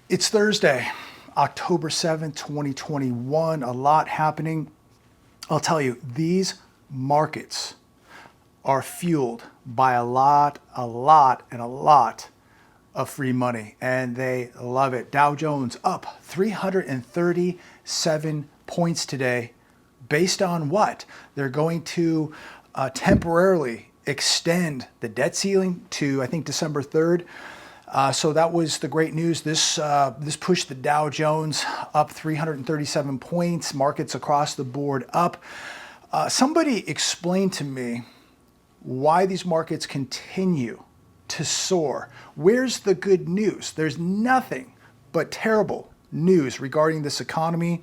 It's Thursday, October 7th, 2021. A lot happening. I'll tell you, these markets are fueled by a lot of free money, and they love it. Dow Jones up 337 points today. Based on what? They're going to temporarily extend the debt ceiling to, I think, December 3rd. So that was the great news. This pushed the Dow Jones up 337 points, markets across the board up. Somebody explained to me why these markets continue to soar. Where's the good news? There's nothing but terrible news regarding this economy.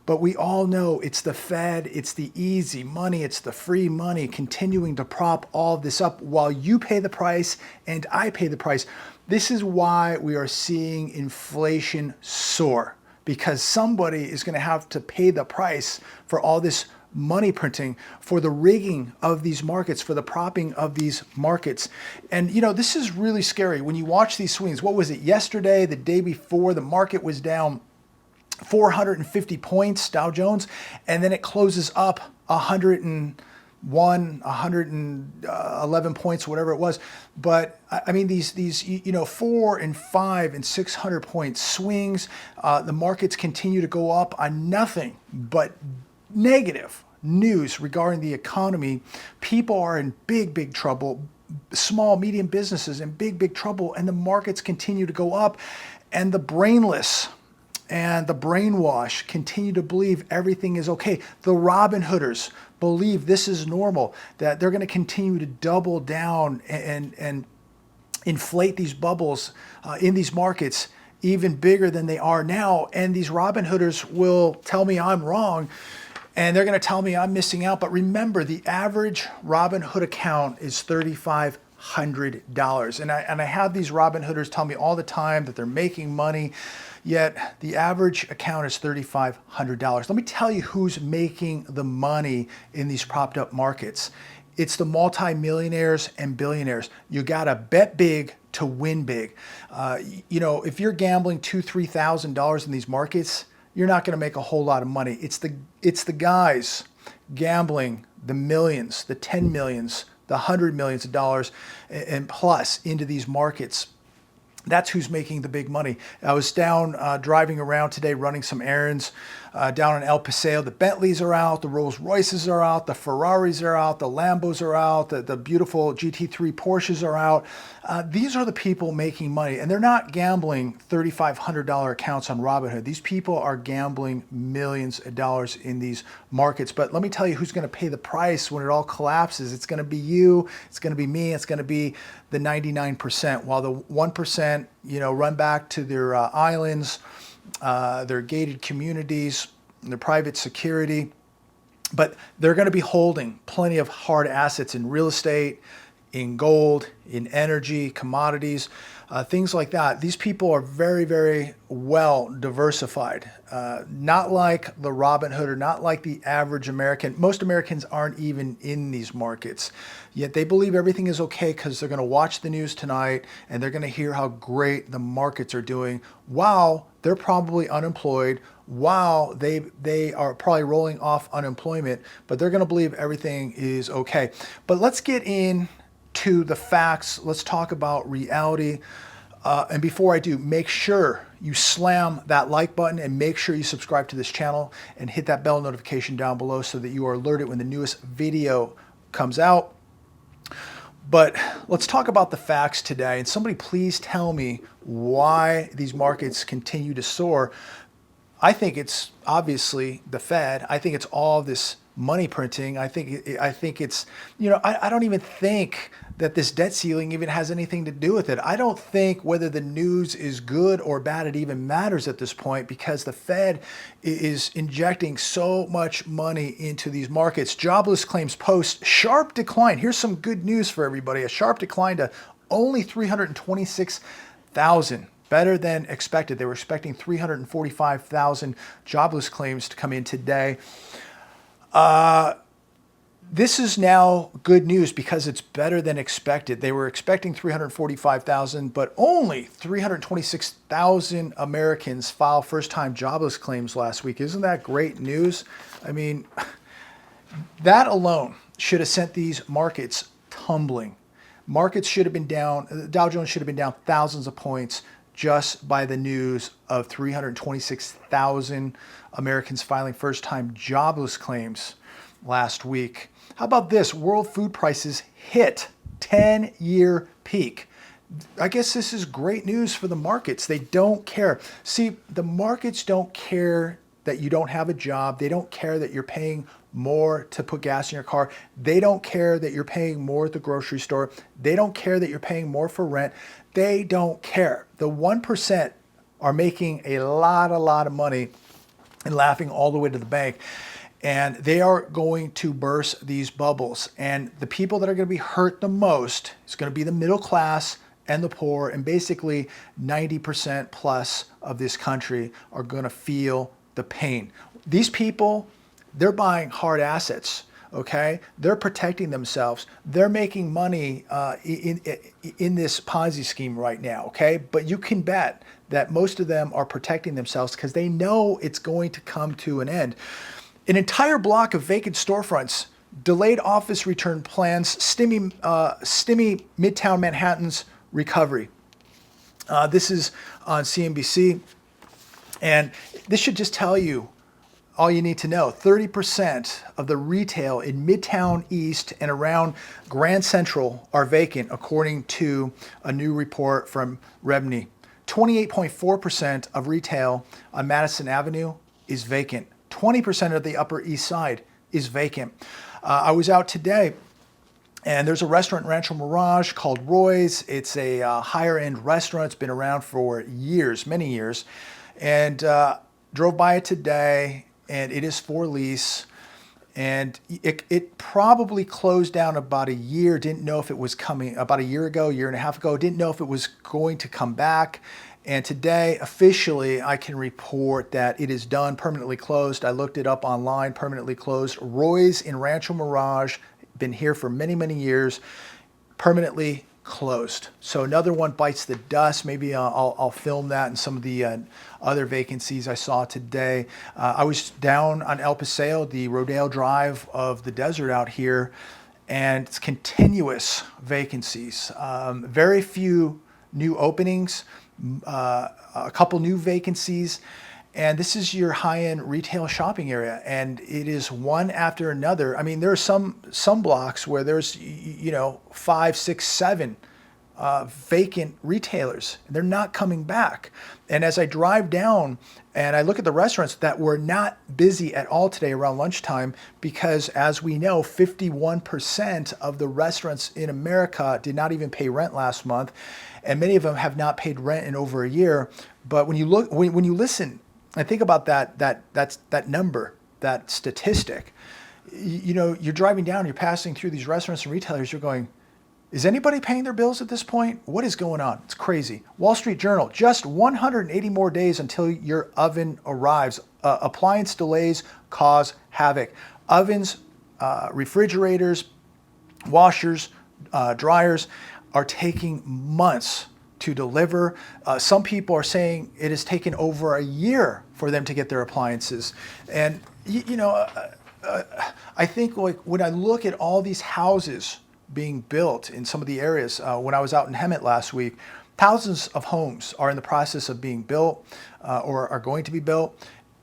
But we all know it's the Fed, it's the easy money, it's the free money continuing to prop all of this up while you pay the price and I pay the price. This is why we are seeing inflation soar, because somebody is going to have to pay the price for all this money printing, for the rigging of these markets, for the propping of these markets. And you know, this is really scary when you watch these swings. What was it yesterday, the day before? The market was down 450 points, Dow Jones, and then it closes up 111 points, whatever it was. But I mean, these 4 and 5 and 600 point swings, the markets continue to go up on nothing but negative news regarding the economy. People are in big trouble. Small, medium businesses in big trouble, and the markets continue to go up, and the brainless and the brainwash continue to believe everything is okay. The Robin Hooders believe this is normal, that they're going to continue to double down and inflate these bubbles in these markets even bigger than they are now. And these Robin Hooders will tell me I'm wrong, and they're going to tell me I'm missing out. But remember, the average Robin Hood account is $3,500. And I have these Robin Hooders tell me all the time that they're making money, yet the average account is $3,500. Let me tell you who's making the money in these propped up markets. It's the multimillionaires and billionaires. You got to bet big to win big. If you're gambling $2,000, $3,000 in these markets, you're not going to make a whole lot of money. It's the guys gambling the millions, the 10 millions, the 100 millions of dollars and plus into these markets. That's who's making the big money. I was down driving around today, running some errands down in El Paseo. The Bentleys are out, the Rolls Royces are out, the Ferraris are out, the Lambos are out, the beautiful GT3 Porsches are out. These are the people making money, and they're not gambling $3,500 accounts on Robinhood. These people are gambling millions of dollars in these markets. But let me tell you who's going to pay the price when it all collapses. It's going to be you, it's going to be me, it's going to be the 99%, while the 1%, run back to their islands, their gated communities, their private security. But they're going to be holding plenty of hard assets in real estate, in gold, in energy, commodities, things like that. These people are very well diversified. Not like the Robin Hood, or not like the average American. Most Americans aren't even in these markets, yet they believe everything is okay because they're going to watch the news tonight and they're going to hear how great the markets are doing while they're probably unemployed, while they are probably rolling off unemployment, but they're going to believe everything is okay. But let's get in to the facts. Let's talk about reality. And before I do, make sure you slam that like button and make sure you subscribe to this channel and hit that bell notification down below so that you are alerted when the newest video comes out. But let's talk about the facts today. And somebody please tell me why these markets continue to soar. I think it's obviously the Fed. I think it's all this money printing. I think it's, I don't even think that this debt ceiling even has anything to do with it. I don't think whether the news is good or bad, it even matters at this point, because the Fed is injecting so much money into these markets. Jobless claims post sharp decline. Here's some good news for everybody. A sharp decline to only 326,000. Better than expected. They were expecting 345,000 jobless claims to come in today. This is now good news because it's better than expected. They were expecting 345,000, but only 326,000 Americans filed first-time jobless claims last week. Isn't that great news? I mean, that alone should have sent these markets tumbling. Markets should have been down, the Dow Jones should have been down thousands of points just by the news of 326,000 Americans filing first-time jobless claims last week. How about this? World food prices hit 10-year peak. I guess this is great news for the markets. They don't care. See, the markets don't care that you don't have a job. They don't care that you're paying more to put gas in your car. They don't care that you're paying more at the grocery store. They don't care that you're paying more for rent. They don't care. The 1% are making a lot of money and laughing all the way to the bank. And they are going to burst these bubbles. And the people that are going to be hurt the most is going to be the middle class and the poor. And basically 90% plus of this country are going to feel the pain. These people, they're buying hard assets. Okay, they're protecting themselves. They're making money in this Ponzi scheme right now. Okay, but you can bet that most of them are protecting themselves because they know it's going to come to an end. An entire block of vacant storefronts, delayed office return plans, stymie Midtown Manhattan's recovery. This is on CNBC, and this should just tell you all you need to know. 30% of the retail in Midtown East and around Grand Central are vacant, according to a new report from Rebney. 28.4% of retail on Madison Avenue is vacant. 20% of the Upper East Side is vacant. I was out today, and there's a restaurant in Rancho Mirage called Roy's. It's a higher-end restaurant. It's been around for years, many years, and drove by it today, and it is for lease. And it probably closed down about a year. Didn't know if it was coming about a year ago, year and a half ago. Didn't know if it was going to come back. And today, officially, I can report that it is done, permanently closed. I looked it up online, permanently closed. Roy's in Rancho Mirage, been here for many years, permanently closed. So another one bites the dust. Maybe I'll film that and some of the other vacancies I saw today. I was down on El Paseo, the Rodeo Drive of the desert out here, and it's continuous vacancies. Very few new openings. A couple new vacancies, and this is your high-end retail shopping area, and it is one after another. I mean, there are some blocks where there's 5, 6, 7 vacant retailers. They're not coming back. And as I drive down and I look at the restaurants that were not busy at all today around lunchtime, because as we know, 51% of the restaurants in America did not even pay rent last month, and many of them have not paid rent in over a year. But when you look, when you listen and think about that number, that statistic, you're driving down, you're passing through these restaurants and retailers, you're going, is anybody paying their bills at this point? What is going on? It's crazy. Wall Street Journal, just 180 more days until your oven arrives. Appliance delays cause havoc. Ovens, refrigerators, washers, dryers are taking months to deliver. Some people are saying it has taken over a year for them to get their appliances. And, I think like when I look at all these houses being built in some of the areas, when I was out in Hemet last week, thousands of homes are in the process of being built or are going to be built.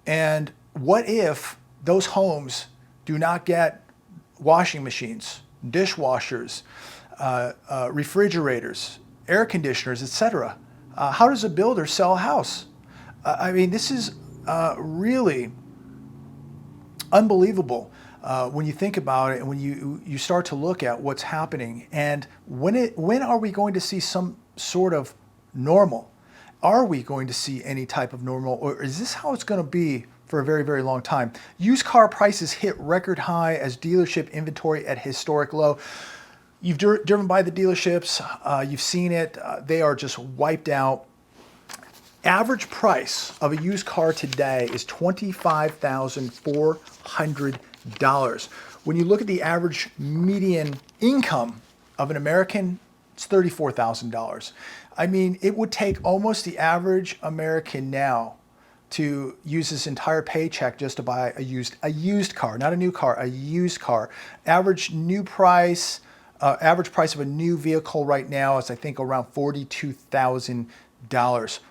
And what if those homes do not get washing machines, dishwashers, refrigerators, air conditioners, etc.? How does a builder sell a house? I mean, this is really unbelievable when you think about it and when you start to look at what's happening. And when are we going to see some sort of normal? Are we going to see any type of normal, or is this how it's going to be for a very, very long time? Used car prices hit record high as dealership inventory at historic low. You've driven by the dealerships, you've seen it, they are just wiped out. Average price of a used car today is $25,400, When you look at the average median income of an American, it's $34,000. I mean, it would take almost the average American now to use his entire paycheck just to buy a used car, not a new car, a used car. Average price of a new vehicle right now is, I think, around $42,000.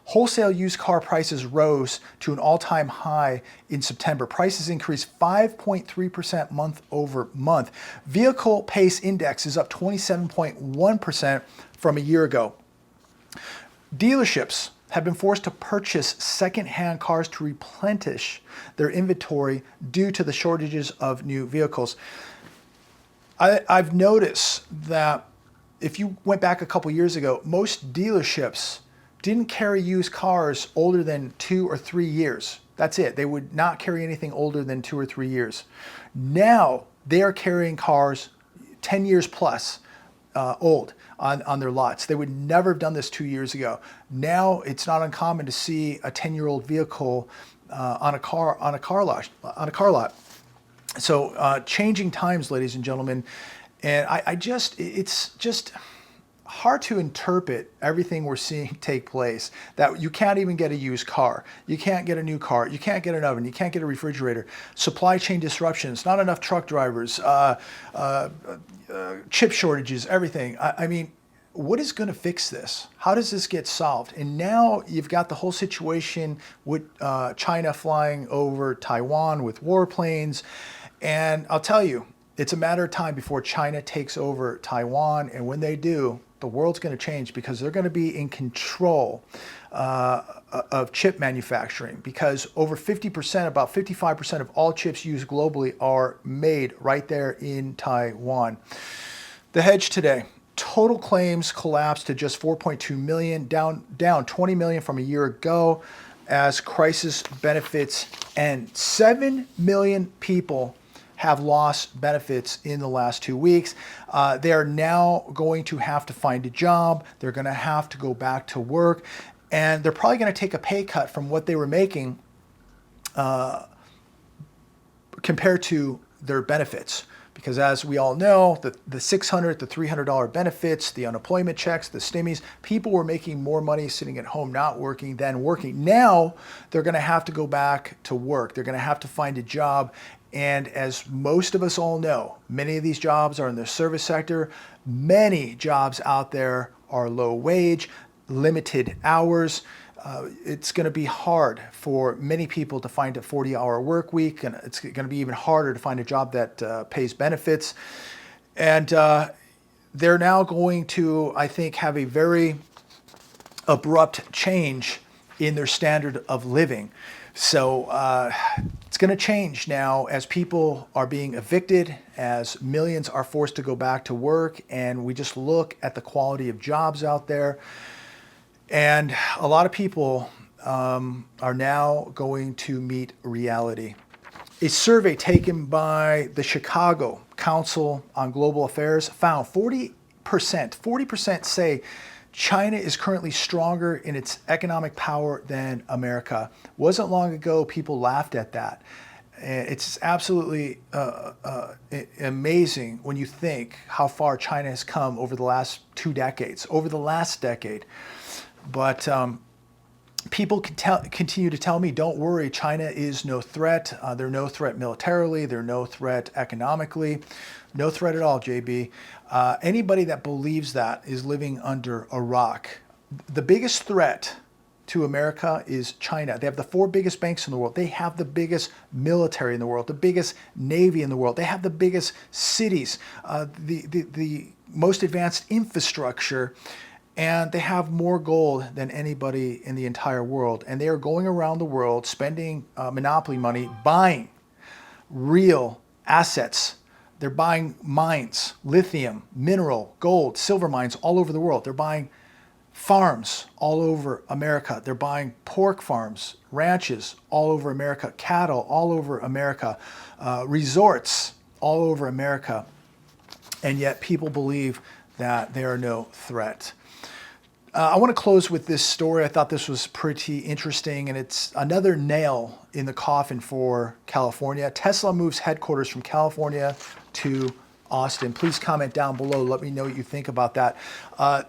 Wholesale used car prices rose to an all-time high in September. Prices increased 5.3% month over month. Vehicle Pace Index is up 27.1% from a year ago. Dealerships have been forced to purchase second-hand cars to replenish their inventory due to the shortages of new vehicles. I've noticed that if you went back a couple years ago, most dealerships didn't carry used cars older than 2 or 3 years. That's it. They would not carry anything older than 2 or 3 years. Now they are carrying cars 10 years plus old on their lots. They would never have done this 2 years ago. Now it's not uncommon to see a 10-year-old vehicle on a car lot. So changing times, ladies and gentlemen, and it's just hard to interpret everything we're seeing take place, that you can't even get a used car, you can't get a new car, you can't get an oven, you can't get a refrigerator, supply chain disruptions, not enough truck drivers, chip shortages, everything. I mean, what is going to fix this? How does this get solved? And now you've got the whole situation with China flying over Taiwan with warplanes. And I'll tell you, it's a matter of time before China takes over Taiwan. And when they do, the world's going to change, because they're going to be in control of chip manufacturing, because over 50%, about 55% of all chips used globally are made right there in Taiwan. The hedge today. Total claims collapsed to just 4.2 million, down 20 million from a year ago as crisis benefits end. 7 million people have lost benefits in the last 2 weeks. They are now going to have to find a job. They're going to have to go back to work, and they're probably going to take a pay cut from what they were making compared to their benefits. Because as we all know, the $600, the $300 benefits, the unemployment checks, the stimmies, people were making more money sitting at home not working than working. Now they're going to have to go back to work. They're going to have to find a job. And as most of us all know, many of these jobs are in the service sector. Many jobs out there are low wage, limited hours. It's going to be hard for many people to find a 40-hour work week, and it's going to be even harder to find a job that pays benefits. And they're now going to, I think, have a very abrupt change in their standard of living. So it's going to change now as people are being evicted, as millions are forced to go back to work, and we just look at the quality of jobs out there. And a lot of people are now going to meet reality. A survey taken by the Chicago Council on Global Affairs found 40% say China is currently stronger in its economic power than America. Wasn't long ago people laughed at that. It's absolutely amazing when you think how far China has come over the last 2 decades, over the last decade. But people continue to tell me, don't worry, China is no threat. They're no threat militarily. They're no threat economically. No threat at all, JB. Anybody that believes that is living under a rock. The biggest threat to America is China. They have the 4 biggest banks in the world. They have the biggest military in the world, the biggest navy in the world. They have the biggest cities, the most advanced infrastructure. And they have more gold than anybody in the entire world. And they are going around the world spending monopoly money, buying real assets. They're buying mines, lithium, mineral, gold, silver mines all over the world. They're buying farms all over America. They're buying pork farms, ranches all over America, cattle all over America, resorts all over America. And yet people believe that they are no threat. I want to close with this story. I thought this was pretty interesting, and it's another nail in the coffin for California. Tesla moves headquarters from California to Austin. Please comment down below. Let me know what you think about that.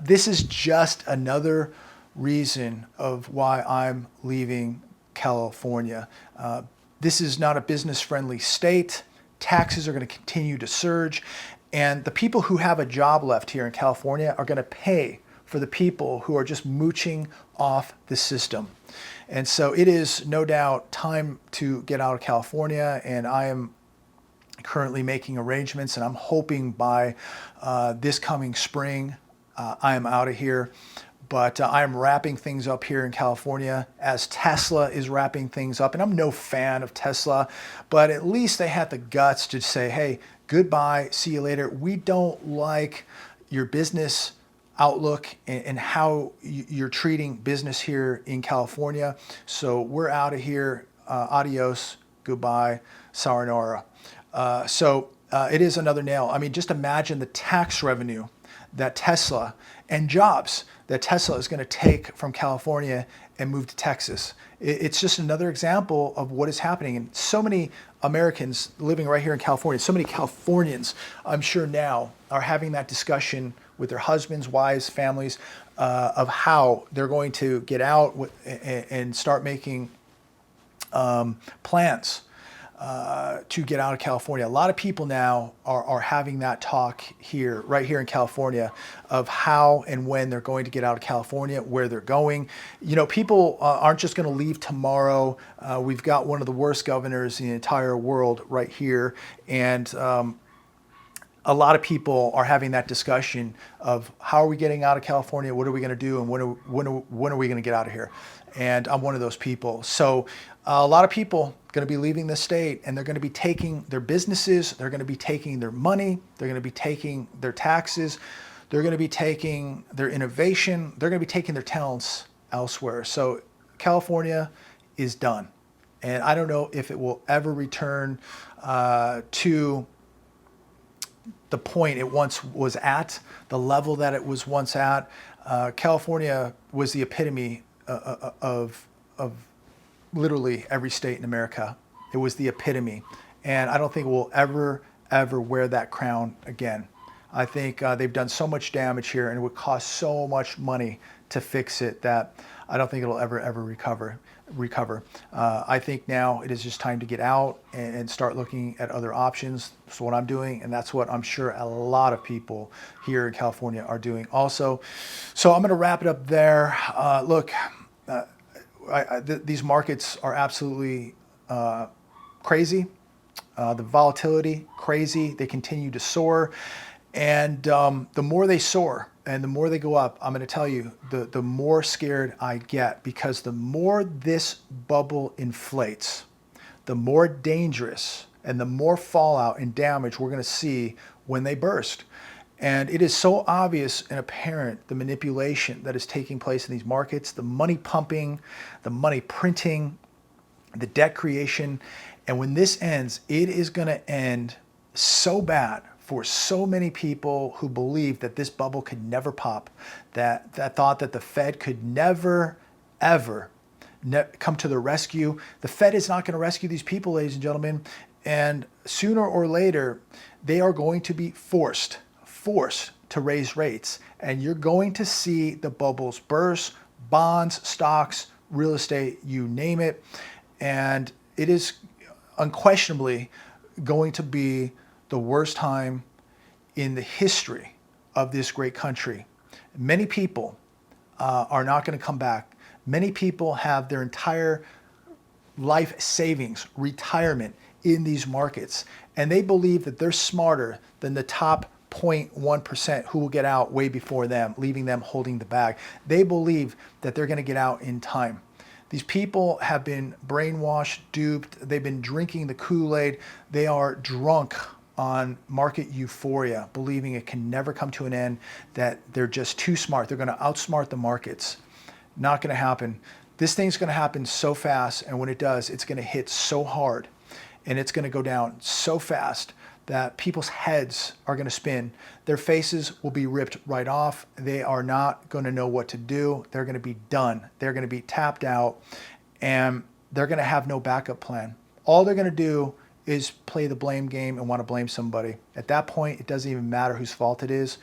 This is just another reason of why I'm leaving California. This is not a business-friendly state. Taxes are going to continue to surge, and the people who have a job left here in California are going to pay for the people who are just mooching off the system. And so it is no doubt time to get out of California, and I am currently making arrangements, and I'm hoping by this coming spring I am out of here. But I'm wrapping things up here in California as Tesla is wrapping things up. And I'm no fan of Tesla, but at least they had the guts to say, hey, goodbye, see you later. We don't like your business outlook and how you're treating business here in California. So we're out of here. Adios, goodbye, sayonara. So it is another nail. I mean, just imagine the tax revenue that Tesla and jobs that Tesla is going to take from California and move to Texas. It's just another example of what is happening. And so many Americans living right here in California, so many Californians, I'm sure now, are having that discussion with their husbands, wives, families, of how they're going to get out and start making plans to get out of California. A lot of people now are having that talk here, right here in California, of how and when they're going to get out of California, where they're going. You know, people aren't just going to leave tomorrow. We've got one of the worst governors in the entire world right here. And a lot of people are having that discussion of how are we getting out of California? What are we going to do? And when are we going to get out of here? And I'm one of those people. So a lot of people going to be leaving the state, and they're going to be taking their businesses, they're going to be taking their money, they're going to be taking their taxes, they're going to be taking their innovation, they're going to be taking their talents elsewhere. So California is done. And I don't know if it will ever return to the point it once was at, the level that it was once at. California was the epitome of literally every state in America. It was the epitome. And I don't think we'll ever wear that crown again. I think they've done so much damage here, and it would cost so much money to fix it that I don't think it'll ever recover. I think now it is just time to get out and start looking at other options. That's what I'm doing, and that's what I'm sure a lot of people here in California are doing also. So I'm going to wrap it up there. Look, these markets are absolutely crazy. The volatility, crazy. They continue to soar. And the more they soar and the more they go up, I'm going to tell you, the more scared I get, because the more this bubble inflates, the more dangerous and the more fallout and damage we're going to see when they burst. And it is so obvious and apparent, the manipulation that is taking place in these markets, the money pumping, the money printing, the debt creation. And when this ends, it is going to end so bad for so many people who believe that this bubble could never pop, that thought that the Fed could never, ever come to the rescue. The Fed is not going to rescue these people, ladies and gentlemen. And sooner or later, they are going to be forced to raise rates. And you're going to see the bubbles burst, bonds, stocks, real estate, you name it. And it is unquestionably going to be the worst time in the history of this great country. Many people are not going to come back. Many people have their entire life savings, retirement in these markets, and they believe that they're smarter than the top 0.1% who will get out way before them, leaving them holding the bag. They believe that they're going to get out in time. These people have been brainwashed, duped. They've been drinking the Kool-Aid. They are drunk on market euphoria, believing it can never come to an end, that they're just too smart. They're going to outsmart the markets. Not going to happen. This thing's going to happen so fast, and when it does, it's going to hit so hard, and it's going to go down so fast that people's heads are going to spin. Their faces will be ripped right off. They are not going to know what to do. They're going to be done. They're going to be tapped out, and they're going to have no backup plan. All they're going to do is play the blame game and want to blame somebody. At that point, it doesn't even matter whose fault it is.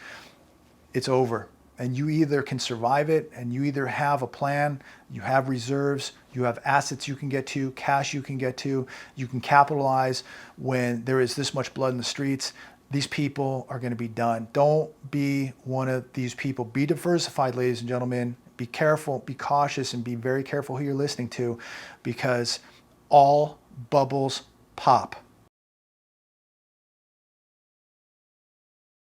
It's over. And you either can survive it, and you either have a plan, you have reserves, you have assets you can get to, cash you can get to, you can capitalize when there is this much blood in the streets. These people are going to be done. Don't be one of these people. Be diversified, ladies and gentlemen. Be careful, be cautious, and be very careful who you're listening to, because all bubbles pop.